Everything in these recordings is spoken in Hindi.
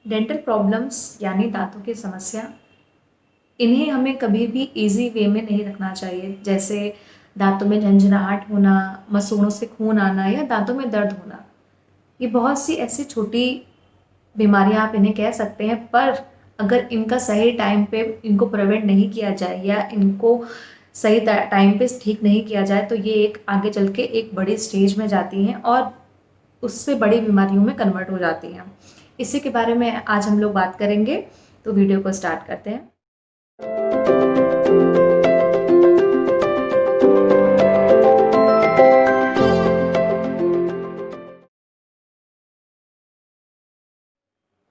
डेंटल प्रॉब्लम्स यानी दांतों की समस्या, इन्हें हमें कभी भी इजी वे में नहीं रखना चाहिए। जैसे दांतों में झंझनाहट होना, मसूड़ों से खून आना या दांतों में दर्द होना, ये बहुत सी ऐसी छोटी बीमारियां आप इन्हें कह सकते हैं। पर अगर इनका सही टाइम पे इनको प्रिवेंट नहीं किया जाए या इनको सही टाइम पे ठीक नहीं किया जाए तो ये एक आगे चल के एक बड़ी स्टेज में जाती हैं और उससे बड़ी बीमारियों में कन्वर्ट हो जाती हैं। इसी के बारे में आज हम लोग बात करेंगे, तो वीडियो को स्टार्ट करते हैं।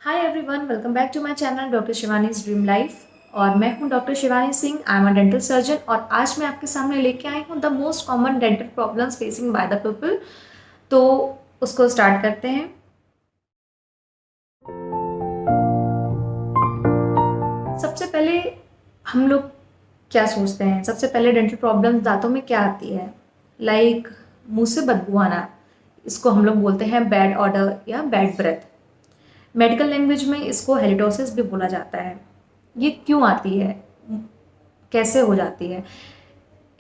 Hi everyone, welcome back to my channel doctor Shivani's dream life. और मैं हूं doctor Shivani Singh. I am a dental surgeon और आज मैं आपके सामने लेके आई हूं the most common dental problems facing by the people. तो उसको स्टार्ट करते हैं। सबसे पहले हम लोग क्या सोचते हैं, सबसे पहले डेंटल प्रॉब्लम्स दांतों में क्या आती है? लाइक मुंह से बदबू आना, इसको हम लोग बोलते हैं बैड ऑडर या बैड ब्रेथ। मेडिकल लैंग्वेज में इसको हेलिडोसिस भी बोला जाता है। ये क्यों आती है, कैसे हो जाती है?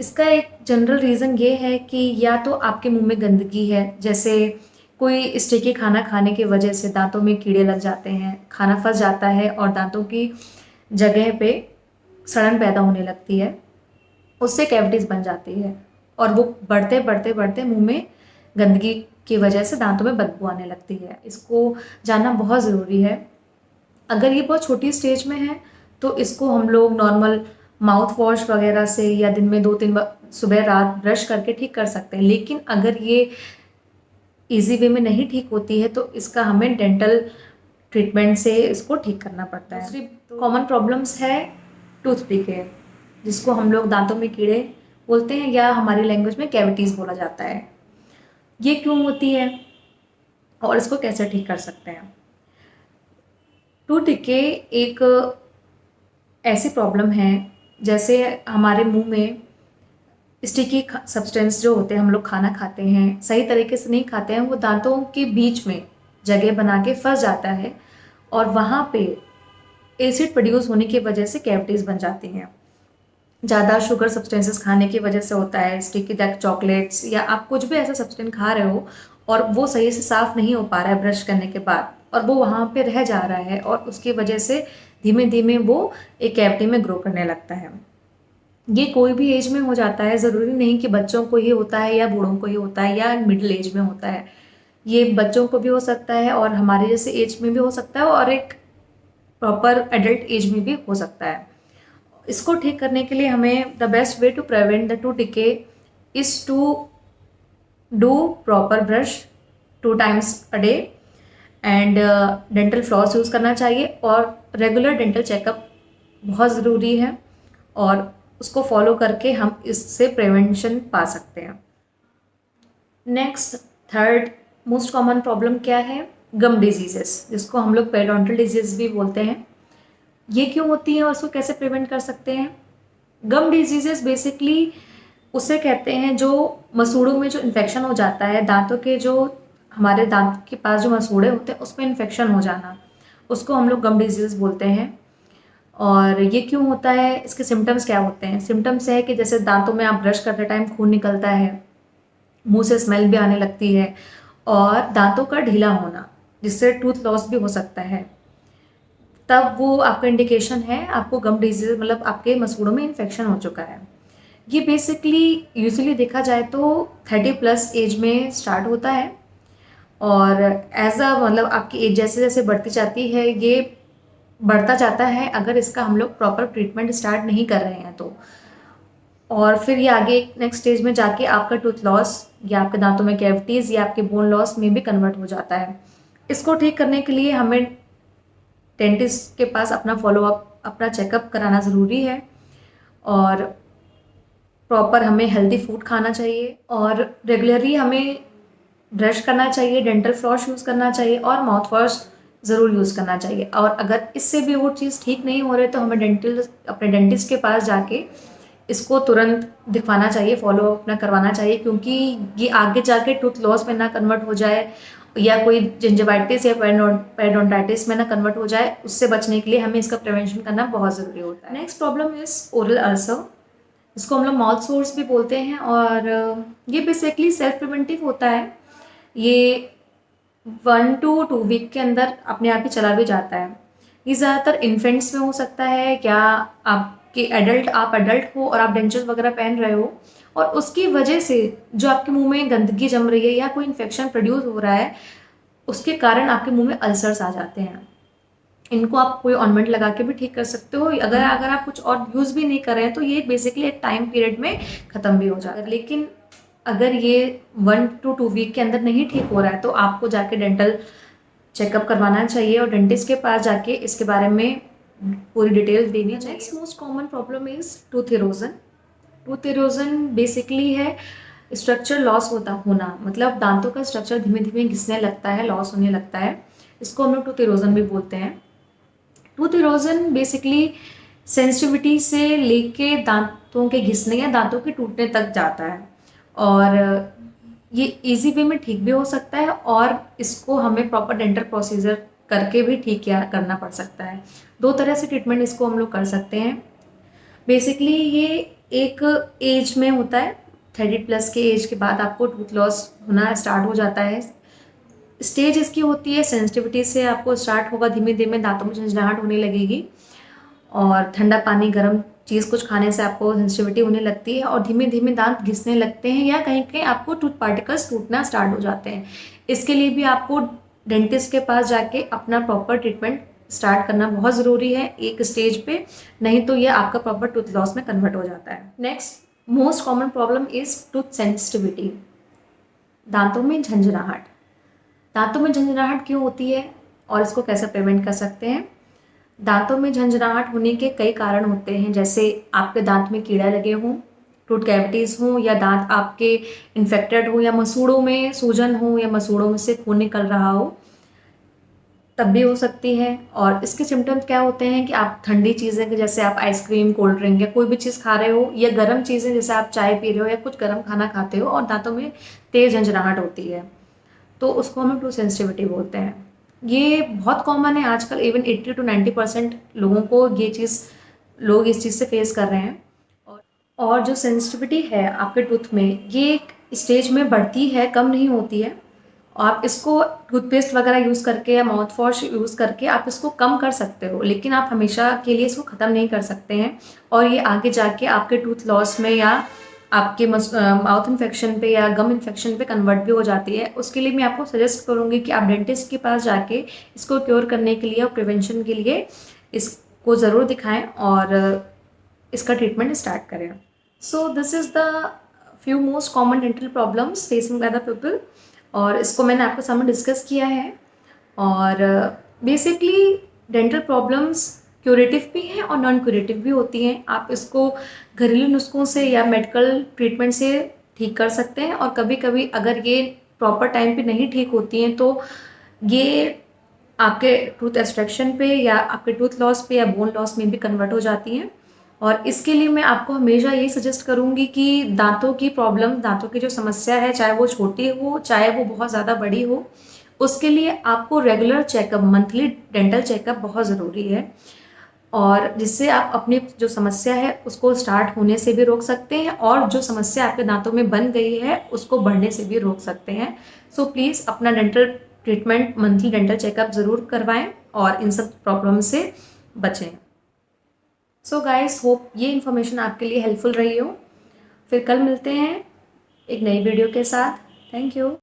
इसका एक जनरल रीज़न ये है कि या तो आपके मुंह में गंदगी है, जैसे कोई स्टिकी खाना खाने की वजह से दांतों में कीड़े लग जाते हैं, खाना फंस जाता है और दांतों की जगह पे सड़न पैदा होने लगती है, उससे कैविटीज़ बन जाती है और वो बढ़ते बढ़ते बढ़ते मुंह में गंदगी की वजह से दांतों में बदबू आने लगती है। इसको जानना बहुत ज़रूरी है। अगर ये बहुत छोटी स्टेज में है तो इसको हम लोग नॉर्मल माउथ वॉश वगैरह से या दिन में 2-3 बार सुबह रात ब्रश करके ठीक कर सकते हैं। लेकिन अगर ये इजी वे में नहीं ठीक होती है तो इसका हमें डेंटल ट्रीटमेंट से इसको ठीक करना पड़ता है। दूसरी कॉमन प्रॉब्लम्स है टूथ डिके, जिसको हम लोग दांतों में कीड़े बोलते हैं या हमारी लैंग्वेज में कैविटीज़ बोला जाता है। ये क्यों होती है और इसको कैसे ठीक कर सकते हैं? टूथ डिके एक ऐसी प्रॉब्लम है जैसे हमारे मुंह में स्टिकी सब्सटेंस जो होते हैं, हम लोग खाना खाते हैं सही तरीके से नहीं खाते हैं, वो दांतों के बीच में जगह बना के फंस जाता है और वहाँ पे एसिड प्रोड्यूस होने की वजह से कैविटीज़ बन जाती हैं। ज़्यादा शुगर सब्सटेंसेस खाने की वजह से होता है, स्टिकी दैट चॉकलेट्स या आप कुछ भी ऐसा सब्सटेंस खा रहे हो और वो सही से साफ़ नहीं हो पा रहा है ब्रश करने के बाद और वो वहाँ पे रह जा रहा है और उसकी वजह से धीमे धीमे वो एक कैविटी में ग्रो करने लगता है। ये कोई भी एज में हो जाता है, ज़रूरी नहीं कि बच्चों को ही होता है या बूढ़ों को ही होता है या मिडिल एज में होता है। ये बच्चों को भी हो सकता है और हमारे जैसे एज में भी हो सकता है और एक प्रॉपर एडल्ट एज में भी हो सकता है। इसको ठीक करने के लिए हमें the best way to prevent the tooth decay is to do proper brush 2 times a day and dental floss use करना चाहिए और रेगुलर डेंटल चेकअप बहुत ज़रूरी है और उसको फॉलो करके हम इससे प्रिवेंशन पा सकते हैं। Next, third most common problem क्या है? गम डिजीजेस, जिसको हम लोग पेरिडोंटल डिजीज भी बोलते हैं। ये क्यों होती है और उसको कैसे प्रिवेंट कर सकते हैं? गम डिजीजेस बेसिकली उसे कहते हैं जो मसूड़ों में जो इन्फेक्शन हो जाता है, दांतों के जो हमारे दांत के पास जो मसूड़े होते हैं उसमें इन्फेक्शन हो जाना, उसको हम लोग गम डिजीज बोलते हैं। और ये क्यों होता है, इसके सिम्टम्स क्या होते हैं? सिम्टम्स है कि जैसे दांतों में आप ब्रश करते टाइम खून निकलता है, मुंह से स्मेल भी आने लगती है और दांतों का ढीला होना, जिससे टूथ लॉस भी हो सकता है। तब वो आपका इंडिकेशन है आपको गम डिजीज, मतलब आपके मसूड़ों में इन्फेक्शन हो चुका है। ये बेसिकली यूजुअली देखा जाए तो 30+ एज में स्टार्ट होता है और एज अ मतलब आपकी एज जैसे जैसे बढ़ती जाती है ये बढ़ता जाता है अगर इसका हम लोग प्रॉपर ट्रीटमेंट स्टार्ट नहीं कर रहे हैं तो। और फिर ये आगे नेक्स्ट स्टेज में जाके आपका टूथ लॉस या आपके दांतों में कैविटीज़ या आपके बोन लॉस में भी कन्वर्ट हो जाता है। इसको ठीक करने के लिए हमें डेंटिस्ट के पास अपना फॉलोअप, अपना चेकअप कराना ज़रूरी है और प्रॉपर हमें हेल्दी फूड खाना चाहिए और रेगुलरली हमें ब्रश करना चाहिए, डेंटल फ्लॉस यूज़ करना चाहिए और माउथ वॉश ज़रूर यूज़ करना चाहिए। और अगर इससे भी वो चीज़ ठीक नहीं हो रही तो हमें अपने डेंटिस्ट के पास जाके इसको तुरंत दिखवाना चाहिए, फॉलो अपना करवाना चाहिए, क्योंकि ये आगे जाके टूथ लॉस में ना कन्वर्ट हो जाए या कोई जिंजिवाइटिस या पेरिडोंटाइटिस में ना कन्वर्ट हो जाए, उससे बचने के लिए हमें इसका प्रिवेंशन करना बहुत ज़रूरी होता है। Next problem is oral ulcer, इसको हम लोग माउथ सोर्स भी बोलते हैं, और ये बेसिकली सेल्फ प्रिवेंटिव होता है। ये 1 to 2 वीक के अंदर अपने आप ही चला भी जाता है। ये ज़्यादातर इन्फेंट्स में हो सकता है, या आप एडल्ट हो और आप डेंचर वगैरह पहन रहे हो और उसकी वजह से जो आपके मुंह में गंदगी जम रही है या कोई इन्फेक्शन प्रोड्यूस हो रहा है, उसके कारण आपके मुंह में अल्सर्स आ जाते हैं। इनको आप कोई ऑइंटमेंट लगा के भी ठीक कर सकते हो। अगर आप कुछ और यूज़ भी नहीं कर रहे हैं तो ये बेसिकली एक टाइम पीरियड में ख़त्म भी हो जाएगा। लेकिन अगर ये 1 to 2 वीक के अंदर नहीं ठीक हो रहा है तो आपको जाके डेंटल चेकअप करवाना चाहिए और डेंटिस्ट के पास जाके इसके बारे में पूरी डिटेल देनी चाहिए। Next most common problem is tooth erosion. Tooth erosion basically है स्ट्रक्चर लॉस होना, मतलब दांतों का स्ट्रक्चर धीमे धीमे घिसने लगता है, लॉस होने लगता है। इसको हम लोग टूथ इरोजन भी बोलते हैं। टूथ इरोजन बेसिकली सेंसिटिविटी से लेके दांतों के घिसने या दांतों के टूटने तक जाता है, और ये इजी वे में ठीक भी हो सकता है और इसको हमें प्रॉपर डेंटल प्रोसीजर करके भी ठीक करना पड़ सकता है। 2 तरह से ट्रीटमेंट इसको हम लोग कर सकते हैं। बेसिकली ये एक एज में होता है, 30+ के एज के बाद आपको टूथ लॉस होना स्टार्ट हो जाता है। स्टेज इसकी होती है सेंसिटिविटी से, आपको स्टार्ट होगा धीमे धीमे दांतों में झंझनाहट होने लगेगी, और ठंडा पानी गर्म चीज़ कुछ खाने से आपको सेंसिटिविटी होने लगती है और धीमे धीमे दांत घिसने लगते हैं, या कहीं कहीं आपको टूथ पार्टिकल्स टूटना स्टार्ट हो जाते हैं। इसके लिए भी आपको डेंटिस्ट के पास जाके अपना प्रॉपर ट्रीटमेंट स्टार्ट करना बहुत ज़रूरी है एक स्टेज पे, नहीं तो ये आपका प्रॉपर टूथ लॉस में कन्वर्ट हो जाता है। Next most common problem is tooth sensitivity, दांतों में झंझनाहट। दांतों में झंझनाहट क्यों होती है और इसको कैसे प्रिवेंट कर सकते हैं? दांतों में झंझनाहट होने के कई कारण होते हैं, जैसे आपके दांत में कीड़ा लगे हों, टूथ कैविटीज़ हों, या दांत आपके इन्फेक्टेड हो, या मसूड़ों में सूजन हो, या मसूड़ों में से खून निकल रहा हो, तब भी हो सकती है। और इसके सिम्टम्स क्या होते हैं कि आप ठंडी चीज़ें जैसे आप आइसक्रीम, कोल्ड ड्रिंक या कोई भी चीज़ खा रहे हो, या गर्म चीज़ें जैसे आप चाय पी रहे हो या कुछ गर्म खाना खाते हो और दांतों में तेज़ झंझनाहट होती है, तो उसको हम टूथ सेंसिटिविटी बोलते हैं। ये बहुत कॉमन है आजकल, इवन 80 to 90% लोगों को लोग इस चीज़ से फेस कर रहे हैं। और जो सेंसिटिविटी है आपके टूथ में, ये एक स्टेज में बढ़ती है, कम नहीं होती है। आप इसको टूथपेस्ट वगैरह यूज़ करके या माउथ वॉश यूज़ करके आप इसको कम कर सकते हो, लेकिन आप हमेशा के लिए इसको ख़त्म नहीं कर सकते हैं, और ये आगे जाके आपके टूथ लॉस में या आपके माउथ इन्फेक्शन पे या गम इन्फेक्शन पे कन्वर्ट भी हो जाती है। उसके लिए मैं आपको सजेस्ट करूँगी कि आप डेंटिस्ट के पास जाके इसको क्योर करने के लिए और प्रिवेंशन के लिए इसको ज़रूर दिखाएं और इसका ट्रीटमेंट स्टार्ट करें। So this is the few most common dental problems facing by the people, और इसको मैंने आपके सामने डिस्कस किया है। और बेसिकली डेंटल प्रॉब्लम्स क्यूरेटिव भी हैं और नॉन क्यूरेटिव भी होती हैं। आप इसको घरेलू नुस्खों से या मेडिकल ट्रीटमेंट से ठीक कर सकते हैं, और कभी कभी अगर ये प्रॉपर टाइम पे नहीं ठीक होती हैं तो ये आपके टूथ एक्सट्रैक्शन पे या आपके टूथ लॉस पे या बोन लॉस में भी कन्वर्ट हो जाती हैं। और इसके लिए मैं आपको हमेशा यही सजेस्ट करूँगी कि दांतों की प्रॉब्लम, दांतों की जो समस्या है, चाहे वो छोटी हो चाहे वो बहुत ज़्यादा बड़ी हो, उसके लिए आपको regular checkup, monthly dental checkup बहुत ज़रूरी है, और जिससे आप अपनी जो समस्या है उसको स्टार्ट होने से भी रोक सकते हैं, और जो समस्या आपके दांतों में बन गई है उसको बढ़ने से भी रोक सकते हैं। सो प्लीज़ अपना dental treatment, monthly dental checkup ज़रूर करवाएं और इन सब प्रॉब्लम से बचें। सो गाइस, होप ये इन्फॉर्मेशन आपके लिए हेल्पफुल रही हो। फिर कल मिलते हैं एक नई वीडियो के साथ। Thank you.